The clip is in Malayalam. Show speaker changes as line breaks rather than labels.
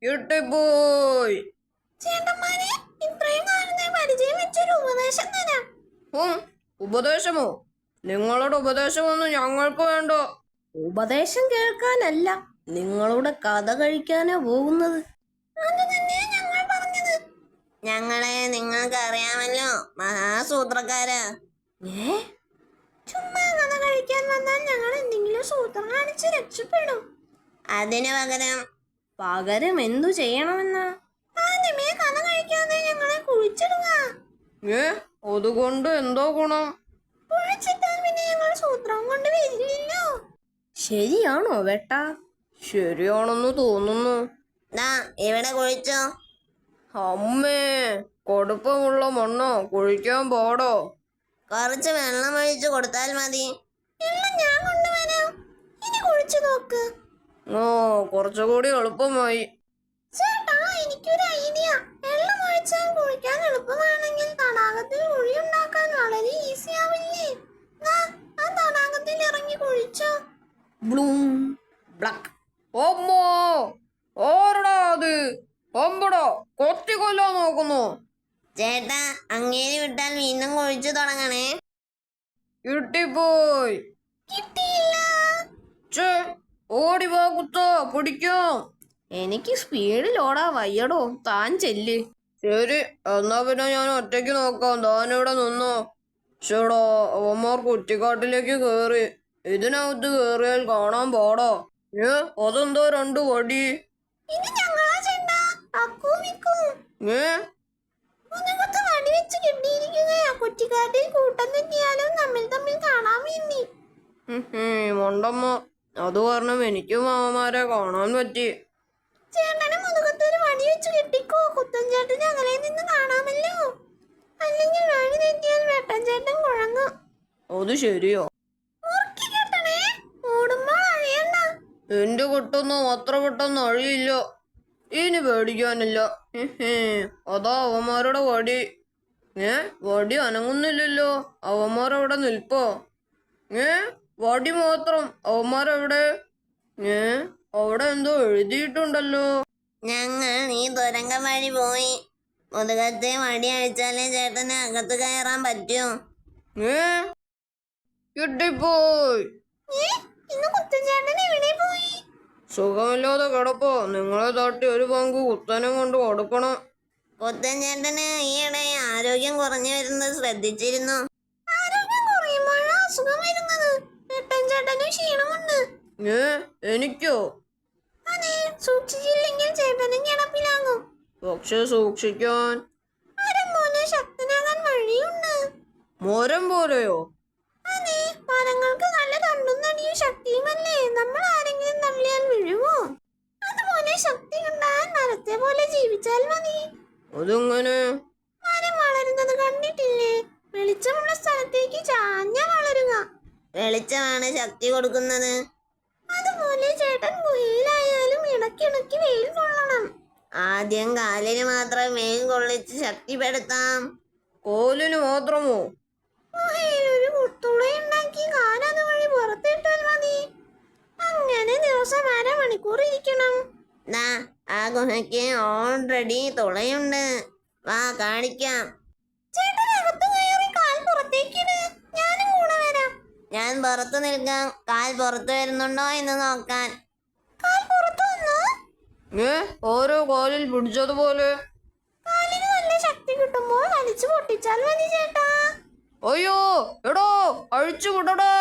കിട്ടിപ്പോയി.
ചേട്ടന്മാരെ, ഇത്രയും കാലത്തെ പരിചയം വെച്ചൊരു ഉപദേശം തരാം.
ഉപദേശമോ? നിങ്ങളുടെ ഉപദേശമൊന്നും ഞങ്ങൾക്ക് വേണ്ട.
ഉപദേശം കേൾക്കാനല്ല, നിങ്ങളുടെ കഥ കഴിക്കാനാ പോകുന്നത്. അത് തന്നെയാ ഞങ്ങൾ പറഞ്ഞത്. ഞങ്ങളെ നിങ്ങൾക്ക് അറിയാമല്ലോ, മഹാസൂത്രക്കാരാ. ചുമ്മാ കഥ കഴിക്കാൻ വന്നാൽ ഞങ്ങൾ എന്തെങ്കിലും സൂത്രം കാണിച്ച് രക്ഷപ്പെടും. അതിനു പകരം എന്തു ചെയ്യണമെന്നാ? ആദ്യമേ കഥ കഴിക്കാതെ ഞങ്ങളെ കുഴിച്ചിടുക.
അതുകൊണ്ട് എന്തോ ഗുണം?
കുഴിച്ചിട്ടാൽ പിന്നെ ഞങ്ങൾ സൂത്രം കൊണ്ട് വരില്ലല്ലോ. ശരിയാണോ വേട്ടാ?
ശരിയാണെന്ന് തോന്നുന്നു.
ഇവിടെ കുഴിച്ചോ.
അമ്മേ, കടുപ്പമുള്ള മണ്ണോ, കുഴിക്കാൻ പാടോ?
കുറച്ച് വെള്ളം ഒഴിച്ചു കൊടുത്താൽ മതി. ഞാൻ കൊണ്ടുവരാം. ഇനി കുഴിച്ചു നോക്ക്.
കുറച്ചുകൂടി എളുപ്പമായി.
ചേട്ടാ, എനിക്കൊരു ഐഡിയ. വെള്ളം ഒഴിച്ചാൽ കുഴിക്കാൻ എളുപ്പമാണെങ്കിൽ തടാകത്തിൽ കുഴി ഉണ്ടാക്കാൻ വളരെ ഈസി ആവില്ലേ? ആ തടാകത്തിൽ ഇറങ്ങി കുഴിച്ചോ.
ബ്ലൂം ബ്ലക്ക്. അമ്മോ, ഓരടാ അത്? അമ്പടോ, കൊത്തിക്കൊല്ലാൻ നോക്കുന്നു.
ചേട്ടാ, അങ്ങേര് വിട്ടാൽ വീണ്ടും കുഴിച്ചു തുടങ്ങണേ.
കിട്ടിപ്പോയി.
കിട്ടിയില്ല.
ഓടി വാ കുത്തോ, പിടിക്കാം.
എനിക്ക് സ്പീഡിൽ ഓടാ വയ്യടോ, താൻ ചെല്ല്.
ശരി, എന്നാ പിന്നെ ഞാൻ ഒറ്റയ്ക്ക് നോക്കാം. താനിവിടെ നിന്നോ. ചേടാ, അവന്മാർ കുറ്റിക്കാട്ടിലേക്ക് കേറി. ഇതിനകത്ത് കേറിയാൽ കാണാൻ പാടാ. അതെന്തോ 2 വടി?
ഇത് ഞങ്ങളാ ചേട്ടാ, അക്കു മിക്കു. മുതുകത്ത് വടി വെച്ച് കെട്ടിയിരിക്കുകയാ. കുറ്റിക്കാട്ടിൽ കൂട്ടം തെറ്റിയാലും തമ്മിൽ കാണാൻ വേണ്ടി.
മൊണ്ടമ്മ, അത് കാരണം എനിക്കും മാമന്മാരെ കാണാൻ പറ്റി.
ചേട്ടന് മുതുകത്തൊരു വടി വെച്ച് കെട്ടിക്കോ. കുത്തൻ ചേട്ടന് അകലെ നിന്ന് കാണാമല്ലോ. അല്ലെങ്കിൽ വഴി തെറ്റിയാൽ വെട്ടൻ ചേട്ടൻ കുഴങ്ങും.
അത് ശരിയോ?
ഓടുമ്പോൾ അഴിയണ്ട.
എന്റെ കെട്ടൊന്നും അത്ര പെട്ടെന്ന് അഴിയില്ല. ഇനി പേടിക്കാനില്ല. അതാ അവന്മാരുടെ വടി. വടി അനങ്ങുന്നില്ലല്ലോ. അവന്മാരവിടെ നിൽപ്പോ? വടി മാത്രം. അവന്മാരെവിടെ? അവിടെ എന്തോ എഴുതിയിട്ടുണ്ടല്ലോ.
ഞങ്ങൾ ഈ തുരങ്കം വഴി പോയി. മുതുകത്തെ വടി അഴിച്ചാലേ ചേട്ടന് അകത്ത് കയറാൻ പറ്റൂ.
കിട്ടിപ്പോയി.
ഇന്ന് കുത്തൻചേട്ടൻ എവിടെ പോയി?
സുഖമില്ലാതെ കിടപ്പോ. നിങ്ങളെ തട്ടി ഒരു പങ്ക് കുത്തനും കൊണ്ട് കൊടുക്കണം.
കുത്തൻചേട്ടന് ഈയിടെ ആരോഗ്യം കുറഞ്ഞു വരുന്നത് ശ്രദ്ധിച്ചിരുന്നു. ആരോഗ്യം കുറയുമ്പോഴാ അസുഖം വരുന്നത്. വെട്ടൻചേട്ടന് ക്ഷീണമുണ്ട്.
എനിക്കോ?
അതെ, സൂക്ഷിച്ചില്ലെങ്കിൽ ചേട്ടനും കിടപ്പിലാകും.
പക്ഷെ സൂക്ഷിക്കാൻ
മരം പോലെ ശക്തനാകാൻ വഴിയുണ്ട്.
മരം പോലെയോ?
അതെ, മരങ്ങൾക്ക് നല്ല തണ്ടും തടിയും ശക്തിയുമല്ലേ. നമ്മൾ ആരെങ്കിലും തള്ളിയാൽ വീഴുമോ? അതുപോലെ ശക്തി ഉണ്ടായാൽ മരത്തെ പോലെ ജീവിച്ചാൽ മതി.
അതെങ്ങനെ?
മരം വളരുന്നത് കണ്ടിട്ടില്ലേ? വെളിച്ചമുള്ള സ്ഥലത്തേക്ക് ചാഞ്ഞ വളരുക. വെളിച്ചമാണ് ശക്തി കൊടുക്കുന്നത്. അതുപോലെ ചേട്ടൻ ഗുഹയിലായാലും ഇടയ്ക്കിടയ്ക്ക് വെയിൽ കൊള്ളണം. ആദ്യം കാലിന് മാത്രം വെയിൽ കൊള്ളിച്ച് ശക്തിപ്പെടുത്താം.
കോലിന് മാത്രമോ?
ഗുഹയിൽ ഒരു കുത്തുളയുണ്ടാക്കി കാലത് വഴി പുറത്തിട്ടാൽ മതി. അങ്ങനെ ദിവസം 1/2 മണിക്കൂർ ഇരിക്കണം. ആ ഗുഹയ്ക്ക് ഓൾറെഡി തുളയുണ്ട്. വാ, കാണിക്കാം. ഞാനും കൂടെ വരാം. ഞാൻ പുറത്തു നിൽക്കാം. കാൽ പുറത്തു വരുന്നുണ്ടോ എന്ന് നോക്കാൻ. കാൽ പുറത്തു വന്നോ?
ഓരോ കാലിൽ പിടിച്ചതുപോലെ.
കാലിന് നല്ല ശക്തി കിട്ടുമ്പോൾ വലിച്ചു പൊട്ടിച്ചാൽ മതി ചേട്ടാ.
അയ്യോ, എടോ, അഴിച്ചു വിടടാ.